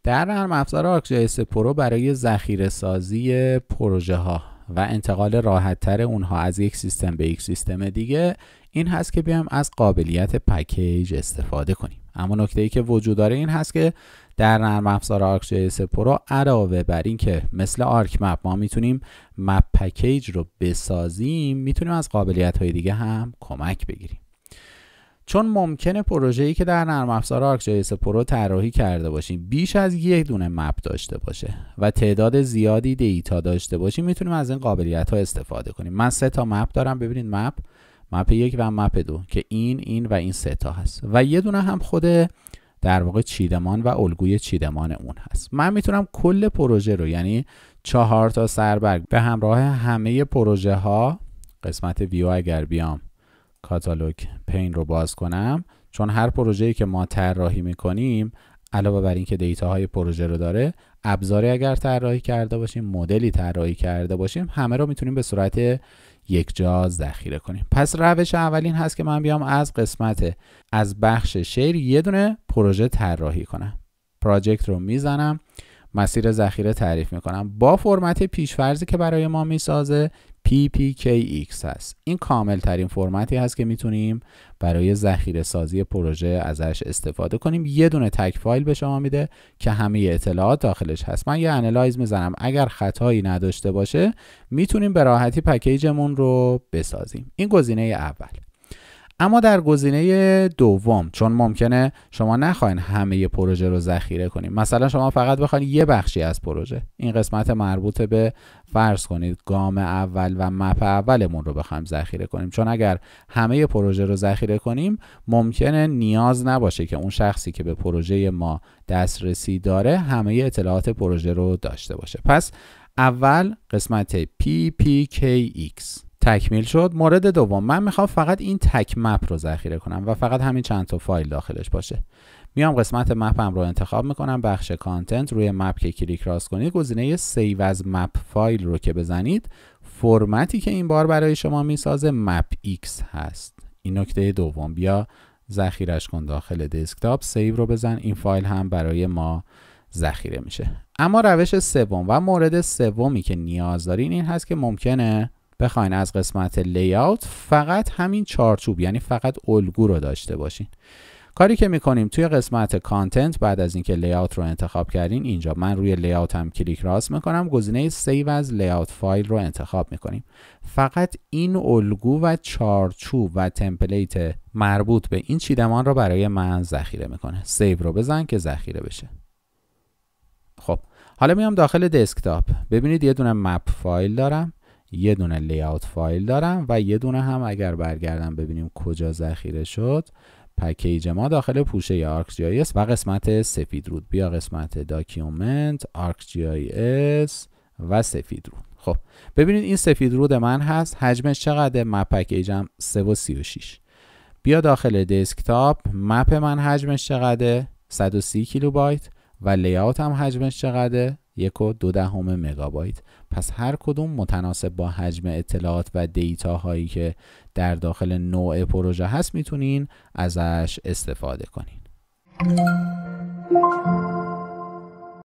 در نرم افزار ArcGIS پرو برای ذخیره سازی پروژه ها و انتقال راحت تر اونها از یک سیستم به یک سیستم دیگه این هست که بیایم از قابلیت پکیج استفاده کنیم. اما نکته‌ای که وجود داره این هست که در نرم افزار ArcGIS پرو علاوه بر این که مثل ArcMap ما میتونیم مپ پکیج رو بسازیم، میتونیم از قابلیت‌های دیگه هم کمک بگیریم. چون ممکنه پروژه‌ای که در نرم افزار ArcGIS پرو طراحی کرده باشیم بیش از یک دونه مپ داشته باشه و تعداد زیادی دیتا داشته باشیم، میتونیم از این قابلیت‌ها استفاده کنیم. من 3 تا مپ دارم، ببینید مپ 1 و مپ 2 که این و این 3 تا هست و یه دونه هم خود در واقع چیدمان و الگوی چیدمان اون هست. من میتونم کل پروژه رو، یعنی 4 تا سربرگ به همراه همه پروژه ها، قسمت ویو اگر بیام کاتالوگ پین رو باز کنم، چون هر پروژه‌ای که ما طراحی میکنیم علاوه بر این که دیتاهای پروژه رو داره، ابزاری اگر طراحی کرده باشیم، مدلی طراحی کرده باشیم، همه رو میتونیم به صورت یک جا ذخیره کنیم. پس روش اولین هست که من بیام از بخش شیر یه دونه پروژه طراحی کنم. پراجکت رو میزنم، مسیر ذخیره تعریف میکنم با فرمت پیشفرضی که برای ما میسازه PPKX هست. این کامل ترین فرمتی هست که میتونیم برای ذخیره سازی پروژه ازش استفاده کنیم. یه دونه تک فایل به شما میده که همه اطلاعات داخلش هست. من یه انالایز میزنم، اگر خطایی نداشته باشه میتونیم به راحتی پکیجمون رو بسازیم. این گزینه اول. اما در گزینه دوم، چون ممکنه شما نخواین همه پروژه رو ذخیره کنیم، مثلا شما فقط بخواید یه بخشی از پروژه، این قسمت مربوط به فرض کنید گام اول و مپ اولمون رو بخوایم ذخیره کنیم، چون اگر همه پروژه رو ذخیره کنیم ممکنه نیاز نباشه که اون شخصی که به پروژه ما دسترسی داره همه اطلاعات پروژه رو داشته باشه. پس اول قسمت PPKX تکمیل شد. مورد دوم، من میخوام فقط این تک مپ رو ذخیره کنم و فقط همین چند تا فایل داخلش باشه. میام قسمت مپم رو انتخاب میکنم، بخش کانتنت، روی مپ که کلیک راست کنید، گزینه سیو از مپ فایل رو که بزنید، فرمتی که این بار برای شما میسازه مپ ایکس هست. این نکته دوم، بیا ذخیرش کن داخل دسکتاپ، سیو رو بزن، این فایل هم برای ما ذخیره میشه. اما روش سوم و مورد سومی که نیاز دارین این هست که ممکنه بخواین از قسمت لیاوت فقط همین چارچوب، یعنی فقط الگو رو داشته باشین. کاری که میکنیم توی قسمت کانتنت، بعد از اینکه لیاوت رو انتخاب کردین، اینجا من روی لیاوت هم کلیک راست میکنم، گزینه سیو از لیاوت فایل رو انتخاب میکنیم. فقط این الگو و چارچوب و تمپلیت مربوط به این چیدمان رو برای من ذخیره میکنه. سیو رو بزن که ذخیره بشه. خب حالا میام داخل دسکتاپ، ببینید یه دونه مپ فایل دارم، یه دونه لیاوت فایل دارم و یه دونه هم اگر برگردم ببینیم کجا ذخیره شد، پکیج ما داخل پوشه ArcGIS و قسمت سفید رود. بیا قسمت داکیومنت، ArcGIS و سفید رود. خب ببینید این سفید رود من هست، حجمش چقدر؟ مپ پکیجم 3.36. بیا داخل دسکتاپ، مپ من حجمش چقدر؟ 130 کیلوبایت و لیاوت هم حجمش چقدر؟ 1.2 مگابایت. پس هر کدوم متناسب با حجم اطلاعات و دیتا هایی که در داخل نوع پروژه هست میتونین ازش استفاده کنین.